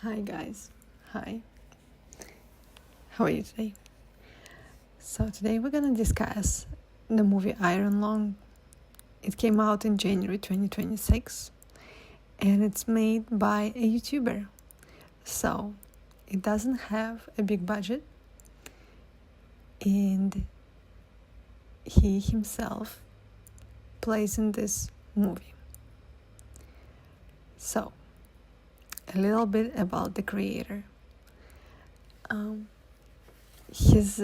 Hi guys, hi, how are you today? So today we're gonna discuss the movie Iron Lung. It came out in January 2026 and it's made by a YouTuber. So it doesn't have a big budget and he himself plays in this movie. So a little bit about the creator. His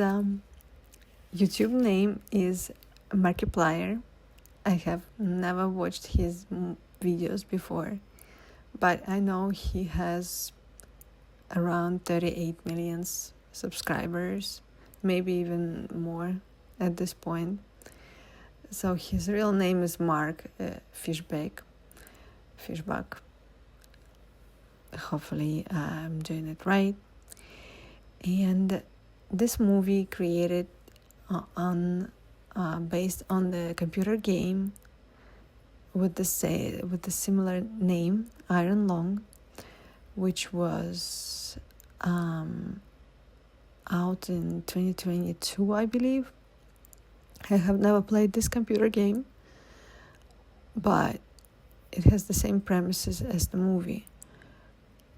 YouTube name is Markiplier. I have never watched his videos before, but I know he has around 38 million subscribers, maybe even more at this point. So his real name is Mark Fishbach. Hopefully I'm doing it right. And this movie created based on the computer game with the similar name, Iron Lung, which was out in 2022, I believe. I have never played this computer game, but it has the same premises as the movie.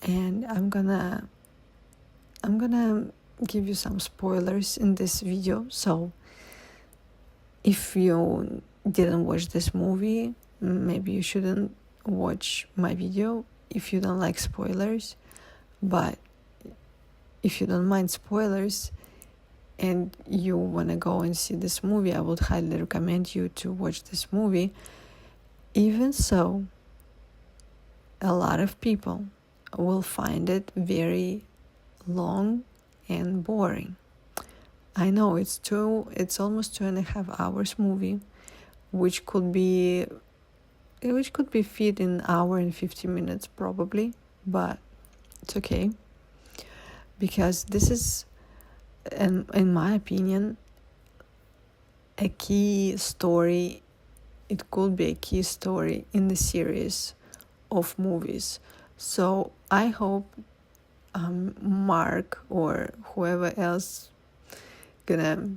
And I'm gonna give you some spoilers in this video. So if you didn't watch this movie, maybe you shouldn't watch my video if you don't like spoilers. But if you don't mind spoilers and you want to go and see this movie, I would highly recommend you to watch this movie. Even so, a lot of people will find it very long and boring. I know it's almost 2.5 hours movie, which could be fit in an hour and 50 minutes probably, but it's okay, because this is, in my opinion, a key story. It could be a key story in the series of movies. So I hope Mark or whoever else gonna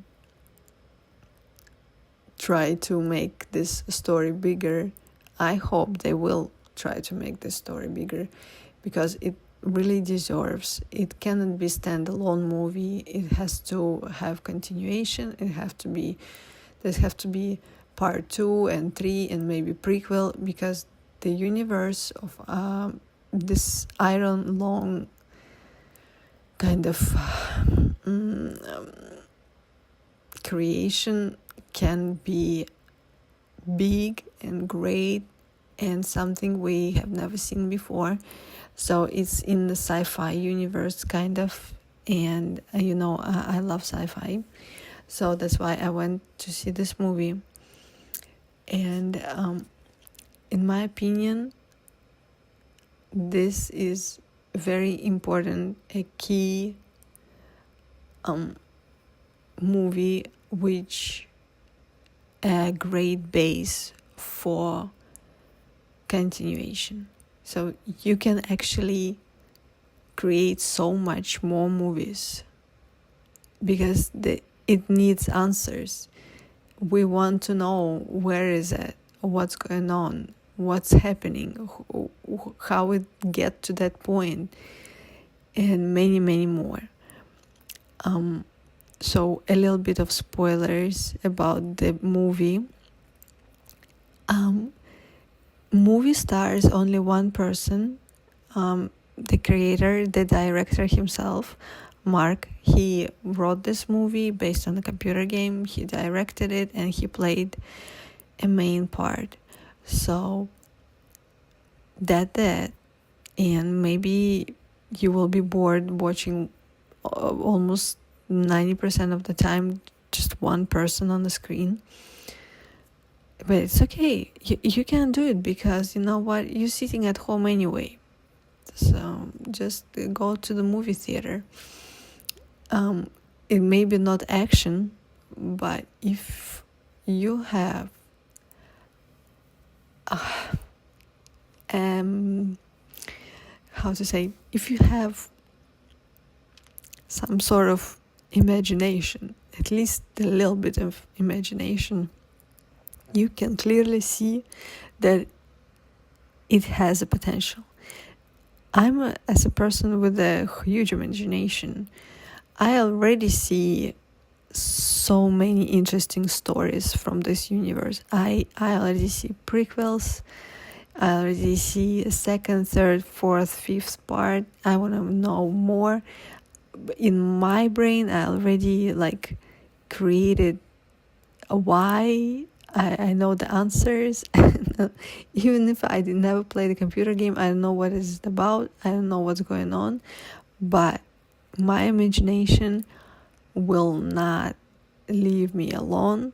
try to make this story bigger, I hope they will try to make this story bigger, because it really deserves. It cannot be standalone movie. It has to have continuation. There have to be part 2 and 3 and maybe prequel, because the universe of this Iron Lung kind of creation can be big and great and something we have never seen before. So it's in the sci-fi universe kind of, and I love sci-fi, so that's why I went to see this movie. And in my opinion, this is very important, a key movie, which a great base for continuation. So you can actually create so much more movies, because it needs answers. We want to know where is it, what's going on, what's happening, how it get to that point, and many, many more. So a little bit of spoilers about the movie. Movie stars only one person, the creator, the director himself, Mark. He wrote this movie based on a computer game. He directed it and he played a main part. So that and maybe you will be bored watching almost 90% of the time just one person on the screen. But it's okay. You can do it, because you know what? You're sitting at home anyway. So just go to the movie theater. It may be not action, but if you have how to say, if you have some sort of imagination, at least a little bit of imagination, you can clearly see that it has a potential. As a person with a huge imagination, I already see so many interesting stories from this universe. I already see prequels. I already see a second, third, fourth, fifth part. I want to know more. In my brain, I already created a why. I know the answers. Even if I never played a computer game, I don't know what it's about. I don't know what's going on. But my imagination will not leave me alone.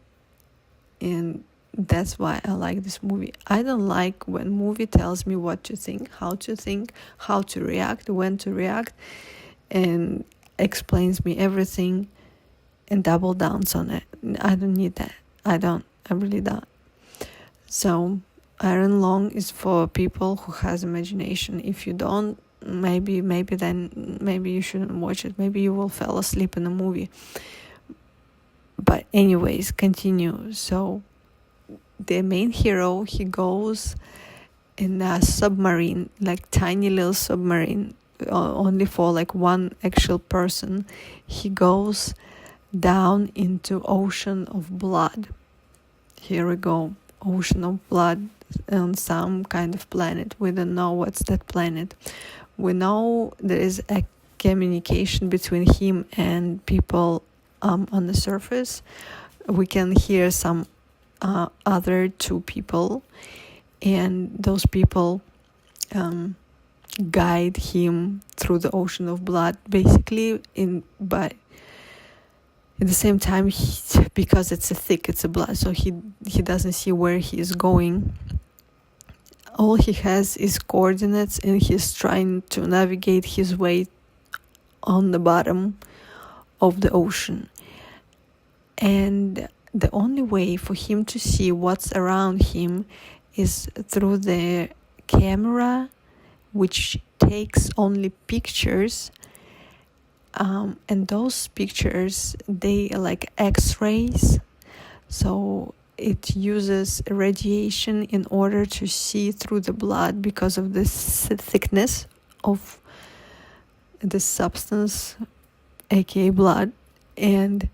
And that's why I like this movie. I don't like when movie tells me what to think, how to react, when to react, and explains me everything and double downs on it. I don't need that. I really don't. So Iron Lung is for people who has imagination. If you don't, maybe you shouldn't watch it. Maybe you will fall asleep in the movie. But anyways, continue. So the main hero, he goes in a submarine, tiny little submarine, only for one actual person. He goes down into ocean of blood. Here we go, ocean of blood on some kind of planet. We don't know what's that planet. We know there is a communication between him and people on the surface. We can hear some other two people, and those people guide him through the ocean of blood, basically. But at the same time, because it's a blood, so he doesn't see where he is going. All he has is coordinates, and he's trying to navigate his way on the bottom of the ocean. And the only way for him to see what's around him is through the camera, which takes only pictures. And those pictures, they are like X-rays. So it uses radiation in order to see through the blood because of the thickness of the substance, aka blood. And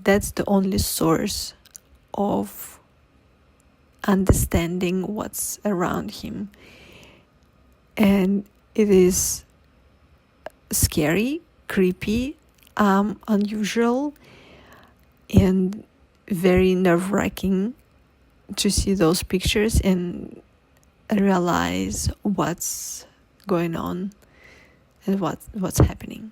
that's the only source of understanding what's around him. And it is scary, creepy, unusual, and very nerve-wracking to see those pictures and realize what's going on and what's happening.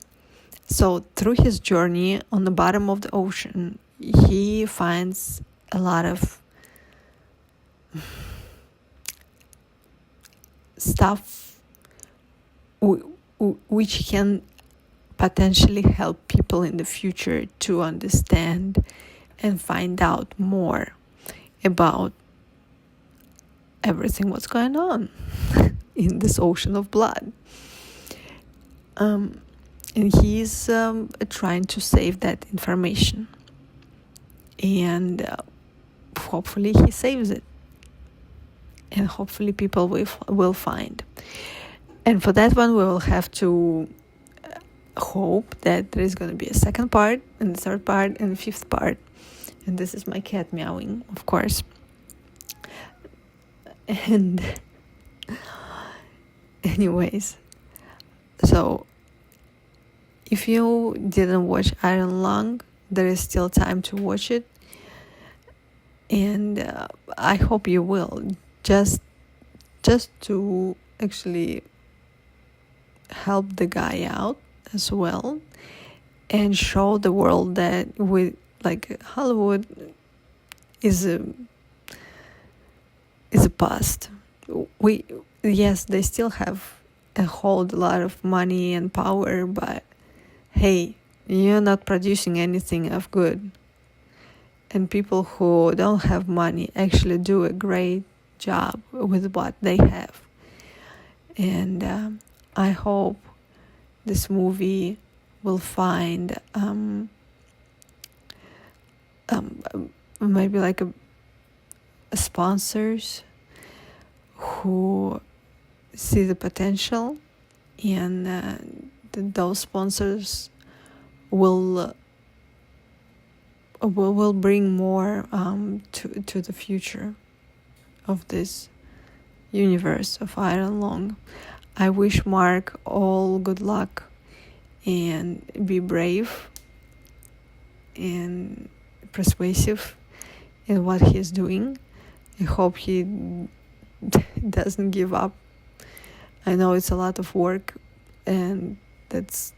So through his journey on the bottom of the ocean, he finds a lot of stuff which can potentially help people in the future to understand and find out more about everything what's going on in this ocean of blood. And he's trying to save that information. And hopefully he saves it. And hopefully people will find. And for that one, we will have to hope that there is going to be a second part, and the third part, and the fifth part. And this is my cat meowing, of course. And anyways, so if you didn't watch Iron Lung, there is still time to watch it. And I hope you will. Just to actually help the guy out as well, and show the world that Hollywood is a past. Yes, they still have a whole lot of money and power, but hey, you're not producing anything of good. And people who don't have money actually do a great job with what they have. And I hope this movie will find maybe like a sponsors who see the potential, and those sponsors will bring more to the future of this universe of Iron Long. I wish Mark all good luck, and be brave and persuasive in what he's doing. I hope he doesn't give up. I know it's a lot of work, and it's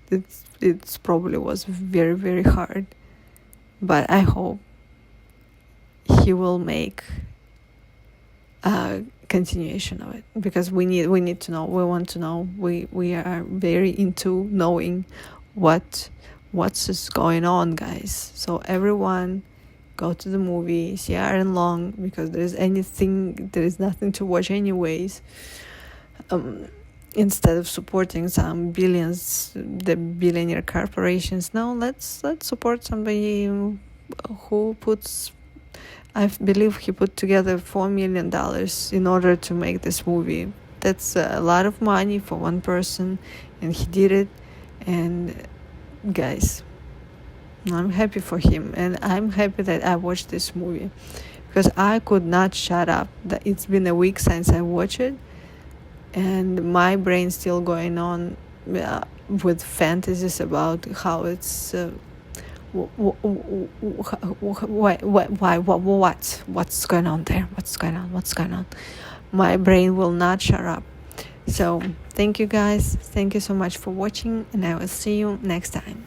probably was very, very hard, but I hope he will make a continuation of it, because we need to know. We want to know. We are very into knowing what's going on, guys. So everyone, go to the movie, see Iron Long, because there is nothing to watch anyways. Instead of supporting some the billionaire corporations, no, let's support somebody who puts, I believe he put together $4 million in order to make this movie. That's a lot of money for one person, and he did it. And guys, I'm happy for him, and I'm happy that I watched this movie, because I could not shut up. It's been a week since I watched it, and my brain's still going on with fantasies about how it's what's going on there, what's going on. My brain will not shut up. So thank you guys, thank you so much for watching, and I will see you next time.